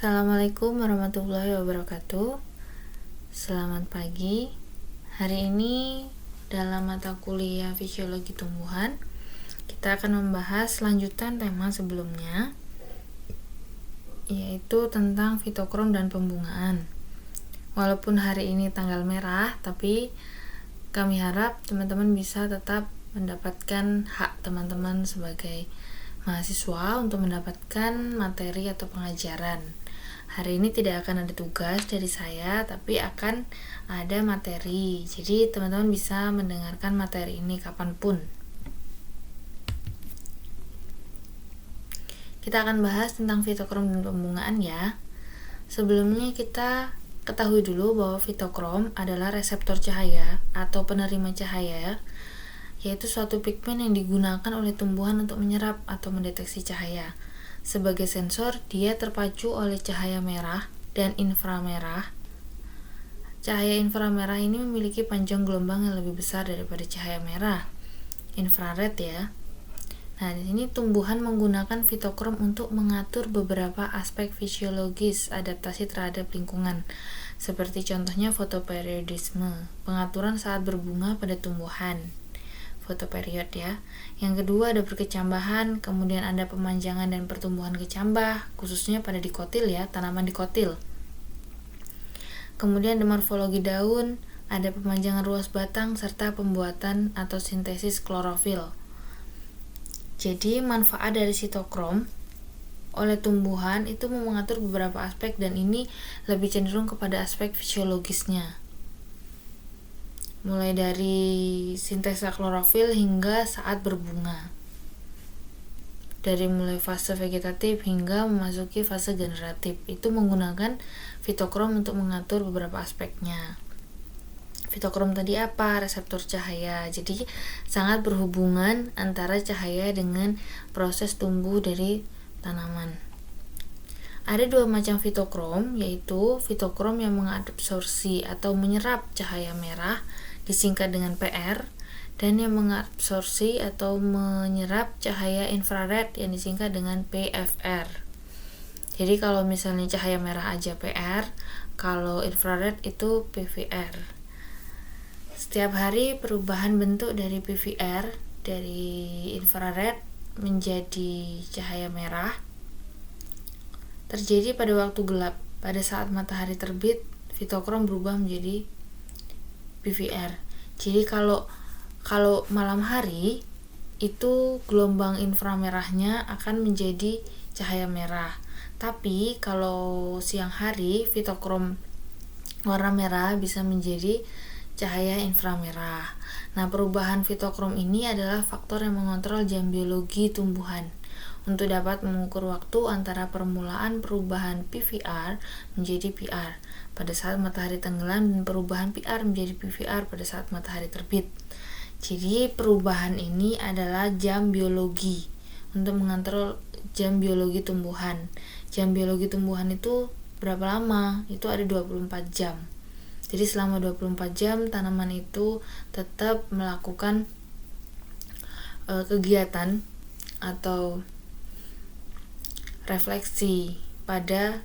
Assalamualaikum warahmatullahi wabarakatuh. Selamat pagi. Hari ini dalam mata kuliah fisiologi tumbuhan, kita akan membahas lanjutan tema sebelumnya, yaitu tentang fitokrom dan pembungaan. Walaupun hari ini tanggal merah, tapi kami harap teman-teman bisa tetap mendapatkan hak teman-teman sebagai mahasiswa untuk mendapatkan materi atau pengajaran. Hari ini tidak akan ada tugas dari saya, tapi akan ada materi. Jadi teman-teman bisa mendengarkan materi ini kapanpun. Kita akan bahas tentang fitokrom dan pembungaan ya. Sebelumnya kita ketahui dulu bahwa fitokrom adalah reseptor cahaya atau penerima cahaya, yaitu suatu pigmen yang digunakan oleh tumbuhan untuk menyerap atau mendeteksi cahaya. Sebagai sensor, dia terpacu oleh cahaya merah dan inframerah. Cahaya inframerah ini memiliki panjang gelombang yang lebih besar daripada cahaya merah, infrared ya. Nah, di sini tumbuhan menggunakan fitokrom untuk mengatur beberapa aspek fisiologis adaptasi terhadap lingkungan, seperti contohnya fotoperiodisme, pengaturan saat berbunga pada tumbuhan. Fotoperiod ya. Yang kedua ada perkecambahan, kemudian ada pemanjangan dan pertumbuhan kecambah, khususnya pada dikotil ya, tanaman dikotil. Kemudian ada morfologi daun, ada pemanjangan ruas batang serta pembuatan atau sintesis klorofil. Jadi manfaat dari sitokrom oleh tumbuhan itu mengatur beberapa aspek, dan ini lebih cenderung kepada aspek fisiologisnya. Mulai dari sintesa klorofil hingga saat berbunga. Dari mulai fase vegetatif hingga memasuki fase generatif, itu menggunakan fitokrom untuk mengatur beberapa aspeknya. Fitokrom tadi apa? Reseptor cahaya. Jadi sangat berhubungan antara cahaya dengan proses tumbuh dari tanaman. Ada dua macam fitokrom, yaitu fitokrom yang mengabsorpsi atau menyerap cahaya merah, disingkat dengan PR, dan yang mengabsorpsi atau menyerap cahaya infrared yang disingkat dengan PFR. Jadi kalau misalnya cahaya merah aja PR, kalau infrared itu PVR. Setiap hari perubahan bentuk dari PVR, dari infrared menjadi cahaya merah, terjadi pada waktu gelap. Pada saat matahari terbit, fitokrom berubah menjadi PVR. Jadi kalau malam hari itu gelombang inframerahnya akan menjadi cahaya merah. Tapi kalau siang hari fitokrom warna merah bisa menjadi cahaya inframerah. Nah, perubahan fitokrom ini adalah faktor yang mengontrol jam biologi tumbuhan untuk dapat mengukur waktu antara permulaan perubahan PVR menjadi PR pada saat matahari tenggelam dan perubahan PR menjadi PVR pada saat matahari terbit. Jadi perubahan ini adalah jam biologi untuk mengontrol jam biologi tumbuhan. Jam biologi tumbuhan itu berapa lama? Itu ada 24 jam. Jadi selama 24 jam tanaman itu tetap melakukan kegiatan atau refleksi pada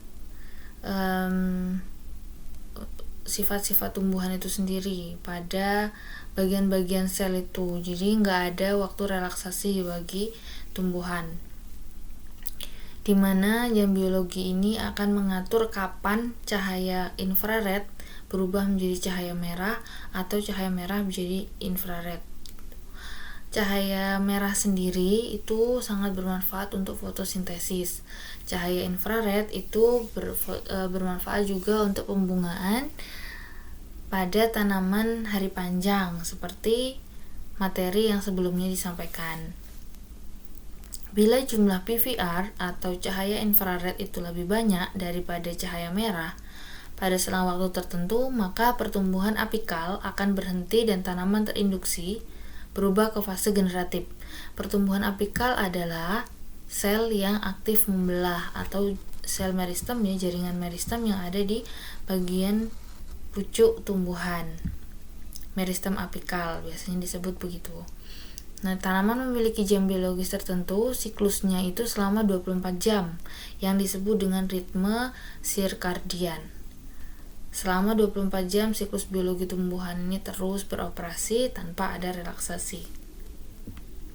sifat-sifat tumbuhan itu sendiri, pada bagian-bagian sel itu. Jadi nggak ada waktu relaksasi bagi tumbuhan, dimana jam biologi ini akan mengatur kapan cahaya infrared berubah menjadi cahaya merah atau cahaya merah menjadi infrared. Cahaya merah sendiri itu sangat bermanfaat untuk fotosintesis. Cahaya infrared itu bermanfaat juga untuk pembungaan pada tanaman hari panjang, seperti materi yang sebelumnya disampaikan. Bila jumlah PVR atau cahaya infrared itu lebih banyak daripada cahaya merah pada selang waktu tertentu, maka pertumbuhan apikal akan berhenti dan tanaman terinduksi berubah ke fase generatif. Pertumbuhan apikal adalah sel yang aktif membelah atau sel meristem ya, jaringan meristem yang ada di bagian pucuk tumbuhan. Meristem apikal biasanya disebut begitu. Nah, tanaman memiliki jam biologis tertentu, siklusnya itu selama 24 jam, yang disebut dengan ritme sirkadian. Selama 24 jam, siklus biologi tumbuhan ini terus beroperasi tanpa ada relaksasi.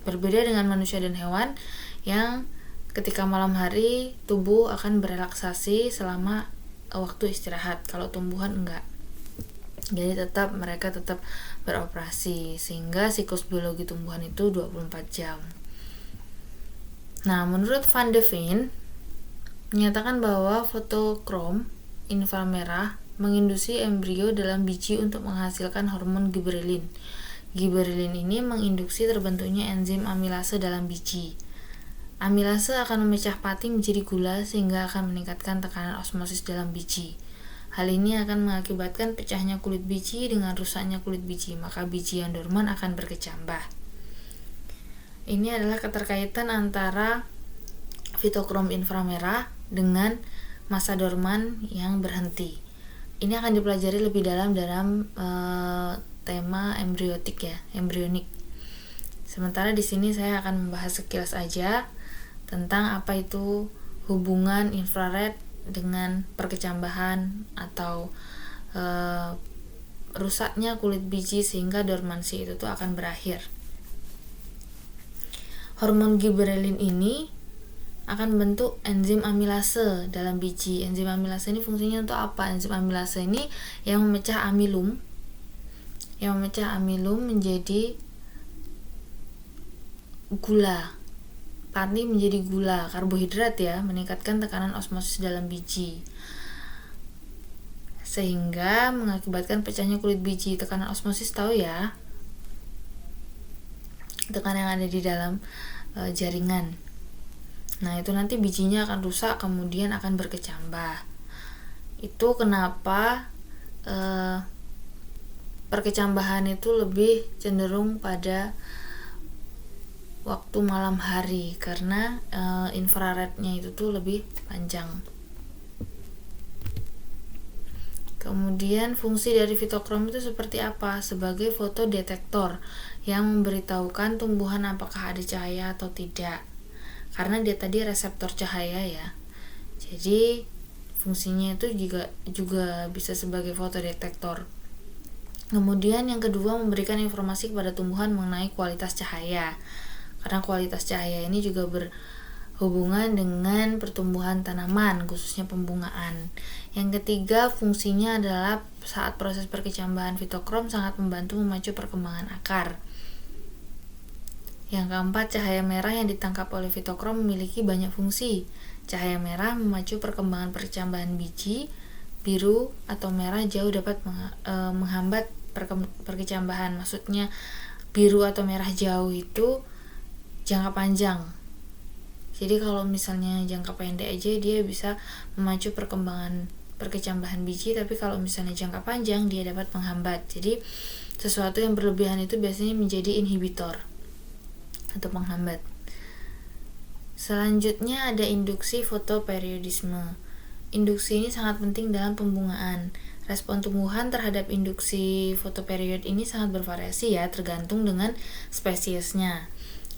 Berbeda dengan manusia dan hewan, yang ketika malam hari, tubuh akan berelaksasi selama waktu istirahat. Kalau tumbuhan enggak. Jadi mereka tetap beroperasi, sehingga siklus biologi tumbuhan itu 24 jam. Nah, menurut Van de Veen menyatakan bahwa fotokrom inframerah menginduksi embrio dalam biji untuk menghasilkan hormon giberelin. Giberelin ini menginduksi terbentuknya enzim amilase dalam biji. Amilase akan memecah pati menjadi gula sehingga akan meningkatkan tekanan osmosis dalam biji. Hal ini akan mengakibatkan pecahnya kulit biji dengan rusaknya kulit biji, maka biji yang dorman akan berkecambah. Ini adalah keterkaitan antara fitokrom inframerah dengan masa dorman yang berhenti. Ini akan dipelajari lebih dalam tema embriotik ya, embrionik. Sementara di sini saya akan membahas sekilas aja tentang apa itu hubungan infrared dengan perkecambahan atau rusaknya kulit biji sehingga dormansi itu tuh akan berakhir. Hormon giberelin ini akan membentuk enzim amilase dalam biji. Enzim amilase ini fungsinya untuk apa? Enzim amilase ini yang memecah amilum menjadi gula. Pati menjadi gula, karbohidrat ya, meningkatkan tekanan osmosis dalam biji. Sehingga mengakibatkan pecahnya kulit biji. Tekanan osmosis tahu ya? Tekanan yang ada di dalam jaringan. Nah, itu nanti bijinya akan rusak, kemudian akan berkecambah. Itu kenapa perkecambahan itu lebih cenderung pada waktu malam hari karena infrarednya itu tuh lebih panjang. Kemudian fungsi dari fitokrom itu seperti apa? Sebagai fotodetektor yang memberitahukan tumbuhan apakah ada cahaya atau tidak. Karena dia tadi reseptor cahaya ya. Jadi fungsinya itu juga bisa sebagai fotodetektor. Kemudian yang kedua, memberikan informasi kepada tumbuhan mengenai kualitas cahaya. Karena kualitas cahaya ini juga berhubungan dengan pertumbuhan tanaman, khususnya pembungaan. Yang ketiga, fungsinya adalah saat proses perkecambahan fitokrom sangat membantu memacu perkembangan akar. Yang keempat, cahaya merah yang ditangkap oleh fitokrom memiliki banyak fungsi. Cahaya merah memacu perkembangan perkecambahan biji, biru atau merah jauh dapat menghambat perkecambahan. Maksudnya biru atau merah jauh itu jangka panjang. Jadi kalau misalnya jangka pendek aja dia bisa memacu perkembangan perkecambahan biji, tapi kalau misalnya jangka panjang dia dapat menghambat. Jadi sesuatu yang berlebihan itu biasanya menjadi inhibitor atau penghambat. Selanjutnya ada induksi fotoperiodisme. Induksi ini sangat penting dalam pembungaan. Respon tumbuhan terhadap induksi fotoperiod ini sangat bervariasi ya, tergantung dengan spesiesnya.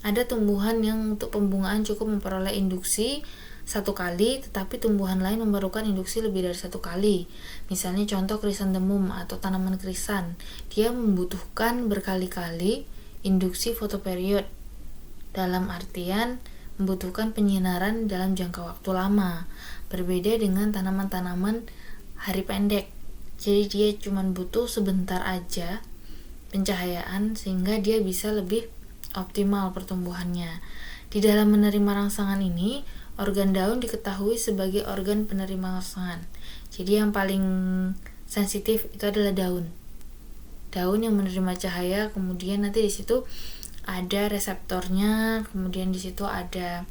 Ada tumbuhan yang untuk pembungaan cukup memperoleh induksi 1 kali, tetapi tumbuhan lain memerlukan induksi lebih dari 1 kali. Misalnya contoh chrysanthemum atau tanaman krisan, dia membutuhkan berkali-kali induksi fotoperiod. Dalam artian membutuhkan penyinaran dalam jangka waktu lama. Berbeda dengan tanaman-tanaman hari pendek. Jadi dia cuma butuh sebentar aja pencahayaan sehingga dia bisa lebih optimal pertumbuhannya. Di dalam menerima rangsangan ini, organ daun diketahui sebagai organ penerima rangsangan. Jadi yang paling sensitif itu adalah daun. Daun yang menerima cahaya, kemudian nanti di situ ada reseptornya, kemudian di situ ada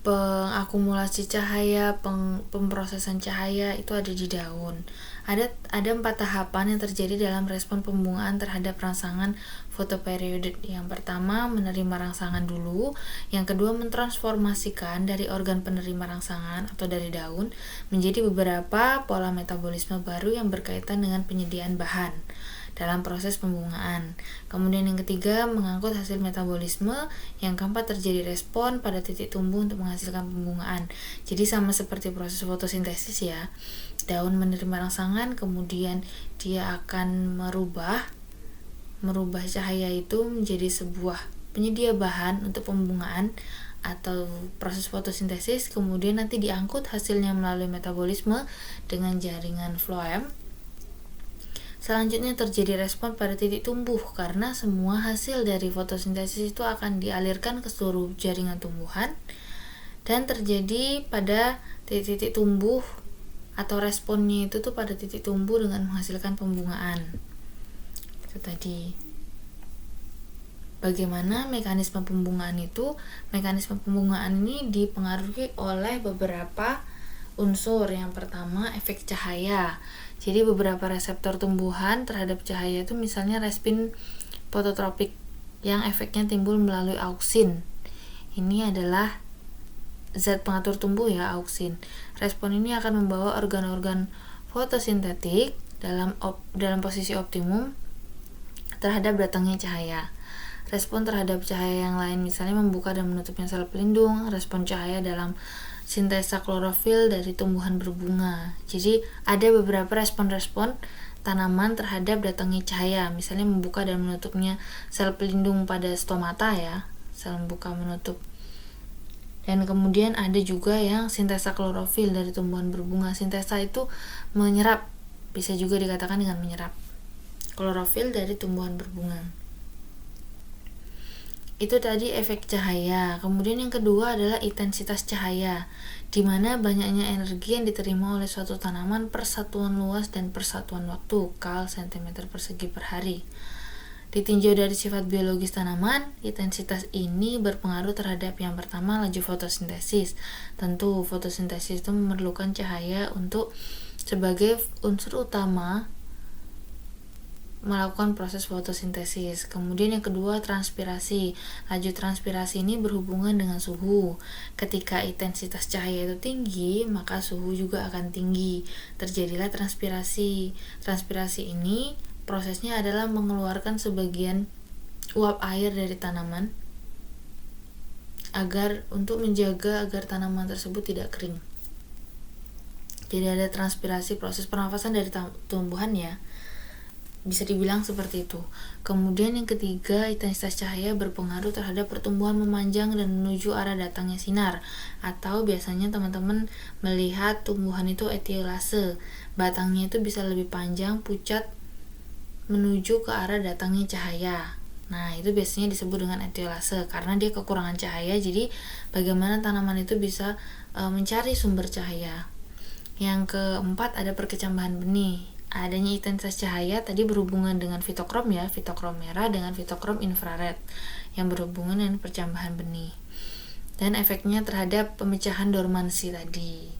pengakumulasi cahaya, pemrosesan cahaya itu ada di daun. Ada 4 tahapan yang terjadi dalam respon pembungaan terhadap rangsangan fotoperiode. Yang pertama, menerima rangsangan dulu. Yang kedua, mentransformasikan dari organ penerima rangsangan atau dari daun menjadi beberapa pola metabolisme baru yang berkaitan dengan penyediaan bahan dalam proses pembungaan. Kemudian yang ketiga, mengangkut hasil metabolisme. Yang keempat, terjadi respon pada titik tumbuh untuk menghasilkan pembungaan. Jadi sama seperti proses fotosintesis ya. Daun menerima rangsangan, kemudian dia akan merubah cahaya itu menjadi sebuah penyedia bahan untuk pembungaan atau proses fotosintesis, kemudian nanti diangkut hasilnya melalui metabolisme dengan jaringan floem. Selanjutnya terjadi respon pada titik tumbuh karena semua hasil dari fotosintesis itu akan dialirkan ke seluruh jaringan tumbuhan dan terjadi pada titik-titik tumbuh atau responnya itu tuh pada titik tumbuh dengan menghasilkan pembungaan. Itu tadi. Bagaimana mekanisme pembungaan itu? Mekanisme pembungaan ini dipengaruhi oleh beberapa unsur. Yang pertama, efek cahaya. Jadi beberapa reseptor tumbuhan terhadap cahaya itu misalnya respin fototropik yang efeknya timbul melalui auksin. Ini adalah zat pengatur tumbuh ya, auksin. Respon ini akan membawa organ-organ fotosintetik dalam posisi optimum terhadap datangnya cahaya. Respon terhadap cahaya yang lain misalnya membuka dan menutupnya sel pelindung, respon cahaya dalam sintesa klorofil dari tumbuhan berbunga. Jadi ada beberapa respon-respon tanaman terhadap datangnya cahaya, misalnya membuka dan menutupnya sel pelindung pada stomata ya, sel membuka menutup. Dan kemudian ada juga yang sintesa klorofil dari tumbuhan berbunga. Sintesa itu menyerap, bisa juga dikatakan dengan menyerap klorofil dari tumbuhan berbunga. Itu tadi efek cahaya. Kemudian yang kedua adalah intensitas cahaya, di mana banyaknya energi yang diterima oleh suatu tanaman per satuan luas dan per satuan waktu, kal cm persegi per hari. Ditinjau dari sifat biologis tanaman, intensitas ini berpengaruh terhadap yang pertama, laju fotosintesis. Tentu fotosintesis itu memerlukan cahaya untuk sebagai unsur utama melakukan proses fotosintesis. Kemudian yang kedua, transpirasi. Laju transpirasi ini berhubungan dengan suhu. Ketika intensitas cahaya itu tinggi, maka suhu juga akan tinggi. Terjadilah transpirasi. Transpirasi ini prosesnya adalah mengeluarkan sebagian uap air dari tanaman untuk menjaga agar tanaman tersebut tidak kering. Jadi ada transpirasi, proses pernafasan dari tumbuhan ya. Bisa dibilang seperti itu. Kemudian yang ketiga, intensitas cahaya berpengaruh terhadap pertumbuhan memanjang dan menuju arah datangnya sinar. Atau biasanya teman-teman melihat tumbuhan itu etiolase. Batangnya itu bisa lebih panjang, pucat, menuju ke arah datangnya cahaya. Nah, itu biasanya disebut dengan etiolase karena dia kekurangan cahaya. Jadi bagaimana tanaman itu bisa mencari sumber cahaya. Yang keempat, ada perkecambahan benih. Adanya intensitas cahaya tadi berhubungan dengan fitokrom ya, fitokrom merah dengan fitokrom infrared yang berhubungan dengan percambahan benih. Dan efeknya terhadap pemecahan dormansi tadi.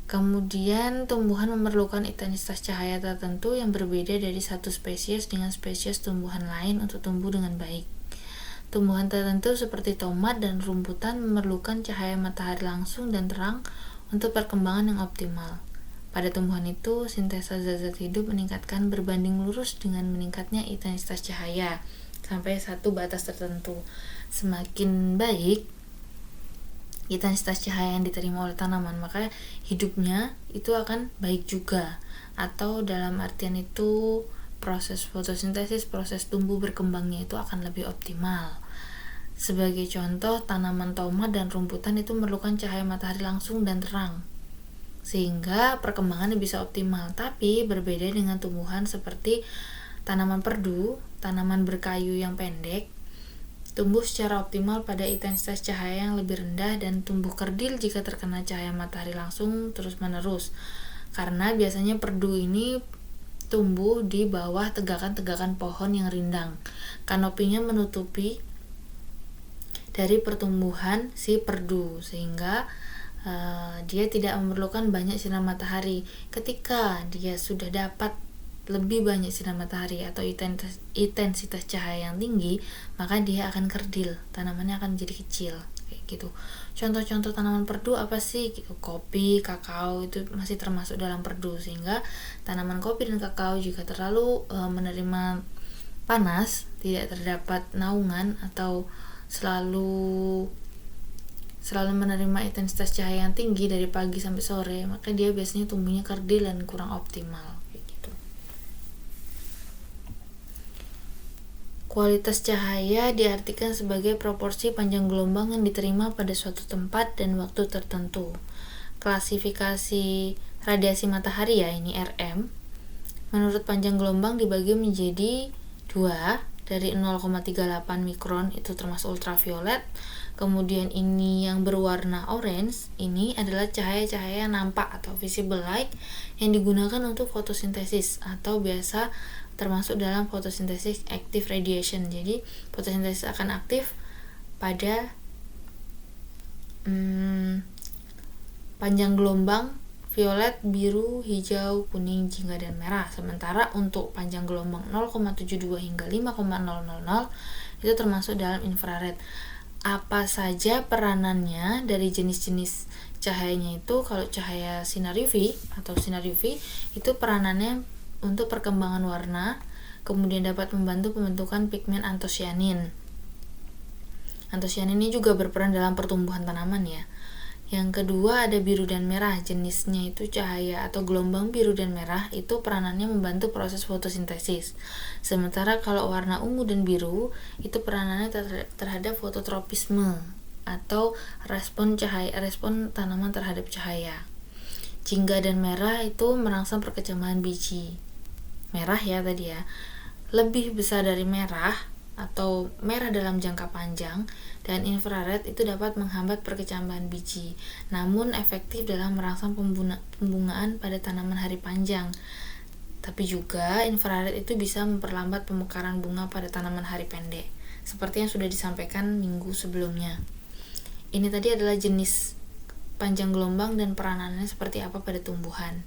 Kemudian tumbuhan memerlukan intensitas cahaya tertentu yang berbeda dari satu spesies dengan spesies tumbuhan lain untuk tumbuh dengan baik. Tumbuhan tertentu seperti tomat dan rumputan memerlukan cahaya matahari langsung dan terang untuk perkembangan yang optimal. Pada tumbuhan itu, sintesa zat-zat hidup meningkatkan berbanding lurus dengan meningkatnya intensitas cahaya sampai satu batas tertentu. Semakin baik intensitas cahaya yang diterima oleh tanaman, maka hidupnya itu akan baik juga. Atau dalam artian itu, proses fotosintesis, proses tumbuh berkembangnya itu akan lebih optimal. Sebagai contoh, tanaman tomat dan rumputan itu memerlukan cahaya matahari langsung dan terang, sehingga perkembangannya bisa optimal. Tapi berbeda dengan tumbuhan seperti tanaman perdu, tanaman berkayu yang pendek, tumbuh secara optimal pada intensitas cahaya yang lebih rendah dan tumbuh kerdil jika terkena cahaya matahari langsung terus-menerus. Karena biasanya perdu ini tumbuh di bawah tegakan-tegakan pohon yang rindang. Kanopinya menutupi dari pertumbuhan si perdu, sehingga dia tidak memerlukan banyak sinar matahari. Ketika dia sudah dapat lebih banyak sinar matahari atau intensitas cahaya yang tinggi, maka dia akan kerdil, tanamannya akan menjadi kecil kayak gitu. Contoh-contoh tanaman perdu apa sih gitu? Kopi, kakao itu masih termasuk dalam perdu, sehingga tanaman kopi dan kakao jika terlalu menerima panas, tidak terdapat naungan atau selalu menerima intensitas cahaya yang tinggi dari pagi sampai sore, maka dia biasanya tumbuhnya kerdil dan kurang optimal kayak gitu. Kualitas cahaya diartikan sebagai proporsi panjang gelombang yang diterima pada suatu tempat dan waktu tertentu. Klasifikasi radiasi matahari ya, ini RM, menurut panjang gelombang dibagi menjadi 2, dari 0,38 mikron itu termasuk ultraviolet. Kemudian ini yang berwarna orange, ini adalah cahaya-cahaya yang nampak atau visible light yang digunakan untuk fotosintesis atau biasa termasuk dalam fotosintesis active radiation. Jadi fotosintesis akan aktif pada panjang gelombang violet, biru, hijau, kuning, jingga, dan merah. Sementara untuk panjang gelombang 0,72 hingga 5,000 itu termasuk dalam infrared. Apa saja peranannya dari jenis-jenis cahayanya itu? Kalau cahaya sinar UV atau sinar UV itu peranannya untuk perkembangan warna, kemudian dapat membantu pembentukan pigmen antosianin. Antosianin ini juga berperan dalam pertumbuhan tanaman ya. Yang kedua ada biru dan merah, jenisnya itu cahaya atau gelombang biru dan merah itu peranannya membantu proses fotosintesis. Sementara kalau warna ungu dan biru itu peranannya terhadap fototropisme atau respon tanaman terhadap cahaya. Jingga dan merah itu merangsang perkecambahan biji. Merah ya tadi ya, lebih besar dari merah atau merah dalam jangka panjang, dan infrared itu dapat menghambat perkecambahan biji, namun efektif dalam merangsang pembungaan pada tanaman hari panjang. Tapi juga infrared itu bisa memperlambat pemekaran bunga pada tanaman hari pendek, seperti yang sudah disampaikan minggu sebelumnya. Ini tadi adalah jenis panjang gelombang dan peranannya seperti apa pada tumbuhan.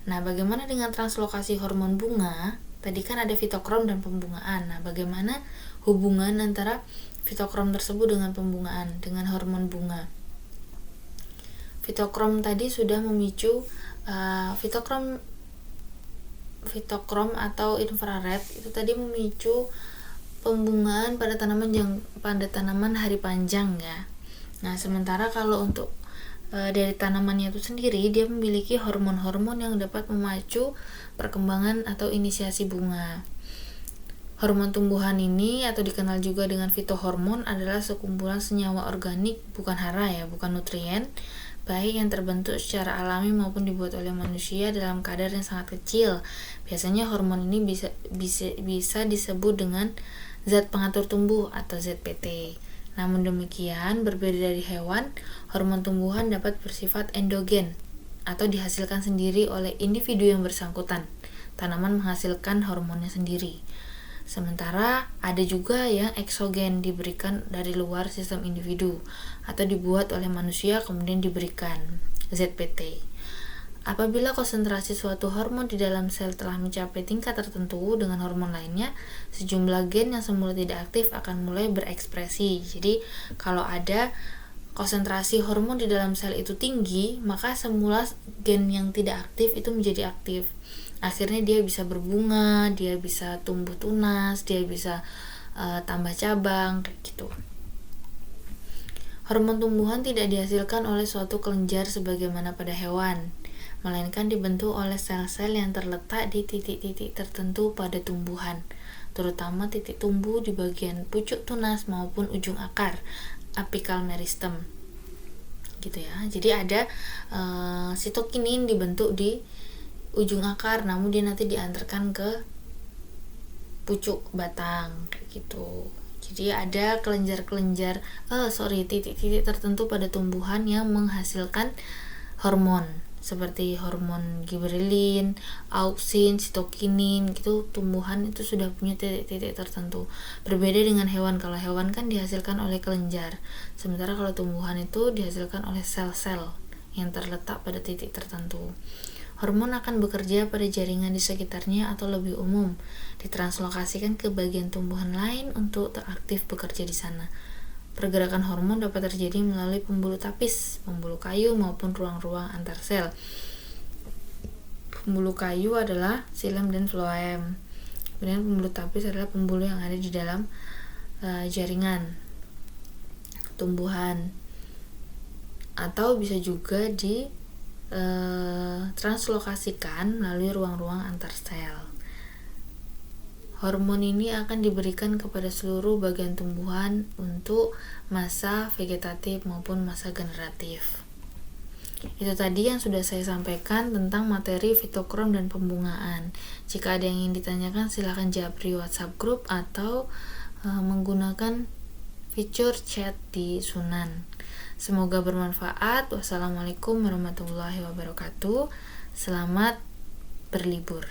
Nah, bagaimana dengan translokasi hormon bunga? Tadi kan ada fitokrom dan pembungaan. Nah, bagaimana hubungan antara fitokrom tersebut dengan pembungaan, dengan hormon bunga? Fitokrom tadi sudah memicu fitokrom atau infrared itu tadi memicu pembungaan pada tanaman hari panjang ya. Nah, sementara kalau untuk dari tanamannya itu sendiri, dia memiliki hormon-hormon yang dapat memacu perkembangan atau inisiasi bunga. Hormon tumbuhan ini atau dikenal juga dengan fitohormon adalah sekumpulan senyawa organik, bukan hara ya, bukan nutrien, baik yang terbentuk secara alami maupun dibuat oleh manusia dalam kadar yang sangat kecil. Biasanya hormon ini bisa disebut dengan zat pengatur tumbuh atau ZPT. Namun demikian, berbeda dari hewan, hormon tumbuhan dapat bersifat endogen atau dihasilkan sendiri oleh individu yang bersangkutan. Tanaman menghasilkan hormonnya sendiri. Sementara ada juga yang eksogen, diberikan dari luar sistem individu atau dibuat oleh manusia kemudian diberikan ZPT. Apabila konsentrasi suatu hormon di dalam sel telah mencapai tingkat tertentu dengan hormon lainnya, sejumlah gen yang semula tidak aktif akan mulai berekspresi. Jadi, kalau ada konsentrasi hormon di dalam sel itu tinggi, maka semula gen yang tidak aktif itu menjadi aktif. Akhirnya dia bisa berbunga, dia bisa tumbuh tunas, dia bisa tambah cabang, kayak gitu. Hormon tumbuhan tidak dihasilkan oleh suatu kelenjar sebagaimana pada hewan, melainkan dibentuk oleh sel-sel yang terletak di titik-titik tertentu pada tumbuhan, terutama titik tumbuh di bagian pucuk tunas maupun ujung akar, apical meristem. Gitu ya. Jadi ada sitokinin dibentuk di ujung akar, namun dia nanti diantarkan ke pucuk batang kayak gitu. Jadi ada titik-titik tertentu pada tumbuhan yang menghasilkan hormon seperti hormon gibberellin, auksin, sitokinin gitu. Tumbuhan itu sudah punya titik-titik tertentu. Berbeda dengan hewan. Kalau hewan kan dihasilkan oleh kelenjar, sementara kalau tumbuhan itu dihasilkan oleh sel-sel yang terletak pada titik tertentu. Hormon akan bekerja pada jaringan di sekitarnya atau lebih umum ditranslokasikan ke bagian tumbuhan lain untuk aktif bekerja di sana. Pergerakan hormon dapat terjadi melalui pembuluh tapis, pembuluh kayu maupun ruang-ruang antar sel. Pembuluh kayu adalah xilem dan floem. Kemudian pembuluh tapis adalah pembuluh yang ada di dalam jaringan tumbuhan, atau bisa juga translokasikan melalui ruang-ruang antar sel. Hormon ini akan diberikan kepada seluruh bagian tumbuhan untuk masa vegetatif maupun masa generatif. Itu tadi yang sudah saya sampaikan tentang materi fitokrom dan pembungaan. Jika ada yang ingin ditanyakan, silakan japri WhatsApp group atau menggunakan fitur chat di Sunan. Semoga bermanfaat. Wassalamualaikum warahmatullahi wabarakatuh. Selamat berlibur.